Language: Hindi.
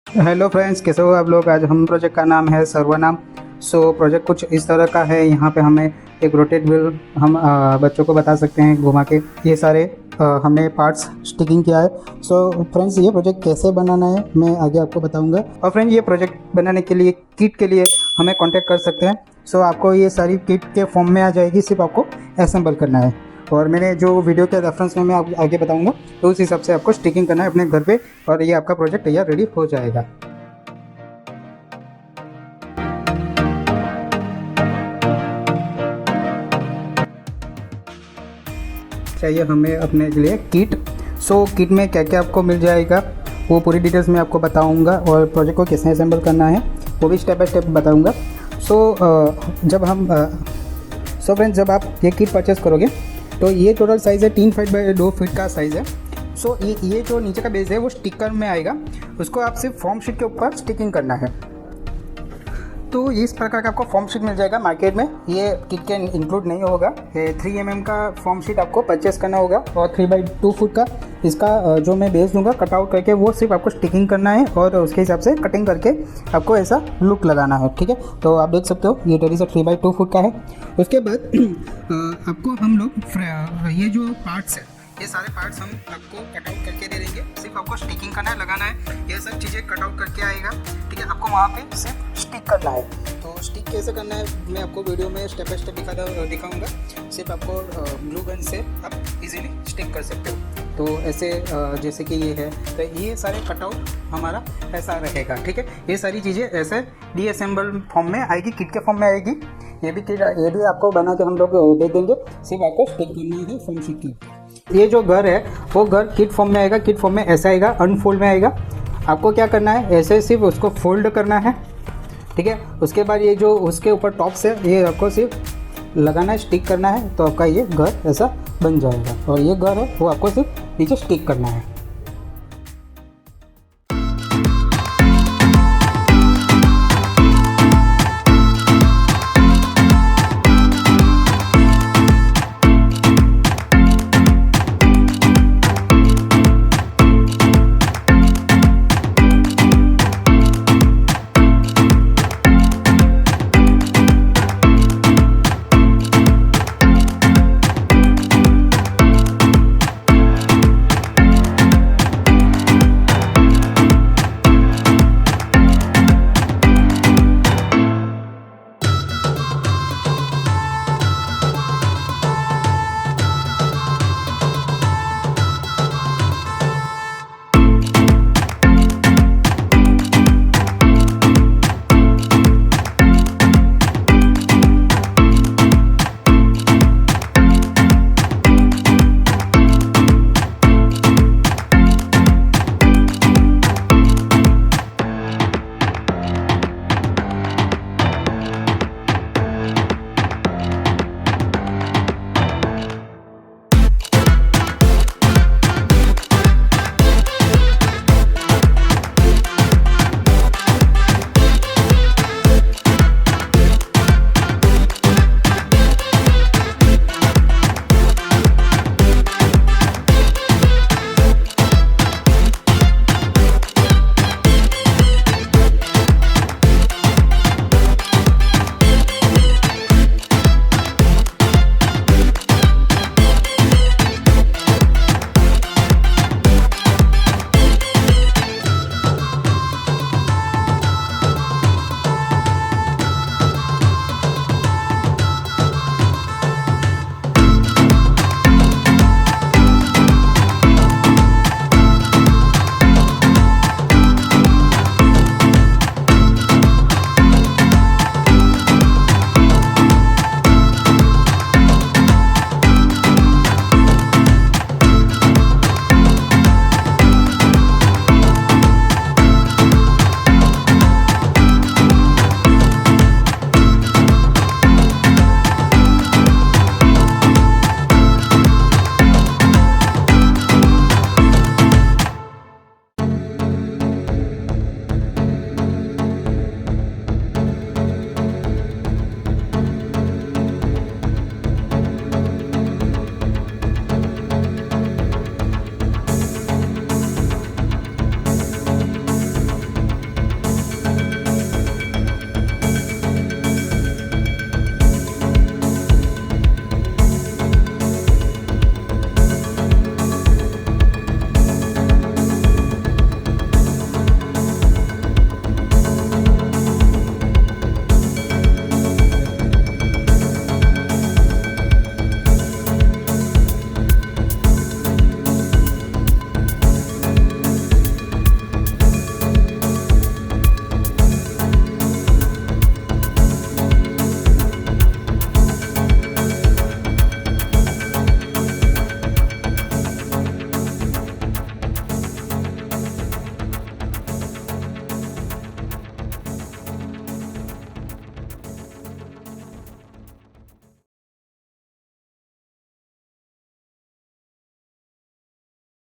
हेलो फ्रेंड्स, कैसे हो आप लोग। आज हम प्रोजेक्ट का नाम है सर्वनाम। प्रोजेक्ट कुछ इस तरह का है। यहाँ पे हमें एक रोटेट व्हील हम बच्चों को बता सकते हैं घुमा के। ये सारे हमने पार्ट्स स्टिकिंग किया है। फ्रेंड्स, ये प्रोजेक्ट कैसे बनाना है मैं आगे आपको बताऊंगा। और फ्रेंड्स, ये प्रोजेक्ट बनाने के लिए किट के लिए हमें कॉन्टेक्ट कर सकते हैं। आपको ये सारी किट के फॉर्म में आ जाएगी, सिर्फ आपको असेंबल करना है। और मैंने जो वीडियो के रेफरेंस में मैं आगे बताऊंगा, तो उस हिसाब से आपको स्टिकिंग करना है अपने घर पे, और ये आपका प्रोजेक्ट तैयार रेडी हो जाएगा। चाहिए हमें अपने लिए किट। किट में क्या क्या आपको मिल जाएगा वो पूरी डिटेल्स में आपको बताऊंगा, और प्रोजेक्ट को कैसे असेंबल करना है वो भी स्टेप बाय स्टेप बताऊंगा। फ्रेंड्स, जब आप ये किट परचेस करोगे तो ये टोटल साइज़ है 3 फीट बाई 2 फीट का साइज़ है। ये जो नीचे का बेस है वो स्टिकर में आएगा, उसको आप सिर्फ फॉर्म शीट के ऊपर स्टिकिंग करना है। तो इस प्रकार का आपको फॉर्म शीट मिल जाएगा मार्केट में। ये किट के इंक्लूड नहीं होगा। 3 mm का फॉर्म शीट आपको परचेस करना होगा, और 3 बाई 2 फुट का इसका जो मैं बेस दूंगा कट आउट करके, वो सिर्फ आपको स्टिकिंग करना है, और उसके हिसाब से कटिंग करके आपको ऐसा लुक लगाना है। ठीक है, तो आप देख सकते हो ये 3 बाई 2 फुट का है। उसके बाद आपको हम लोग ये जो पार्ट्स है, ये सारे पार्ट्स हम आपको कट आउट करके दे देंगे। सिर्फ आपको स्टिकिंग करना है, लगाना है। ये सब चीज़ें कट आउट करके आएगा। ठीक है, आपको वहाँ पे सिर्फ स्टिक करना है। तो स्टिक कैसे करना है मैं आपको वीडियो में स्टेप बाय स्टेप दिखाऊंगा। सिर्फ आपको ग्लू गन से आप इजीली स्टिक कर सकते हो। तो ऐसे जैसे कि ये है, तो ये सारे कटआउट हमारा ऐसा रहेगा। ठीक है, ये सारी चीज़ें ऐसे डीअसेंबल फॉर्म में आएगी, किट के फॉर्म में आएगी। ये भी आपको बना के हम लोग दे देंगे। सिर्फ आपको स्टिक करना है फॉर्म शीट की। ये जो घर है वो घर किट फॉर्म में आएगा। किट फॉर्म में ऐसा आएगा, अनफोल्ड में आएगा। आपको क्या करना है, ऐसे सिर्फ उसको फोल्ड करना है। ठीक है, उसके बाद ये जो उसके ऊपर टॉप से ये आपको सिर्फ लगाना है, स्टिक करना है, तो आपका ये घर ऐसा बन जाएगा। और ये घर है वो आपको सिर्फ नीचे स्टिक करना है।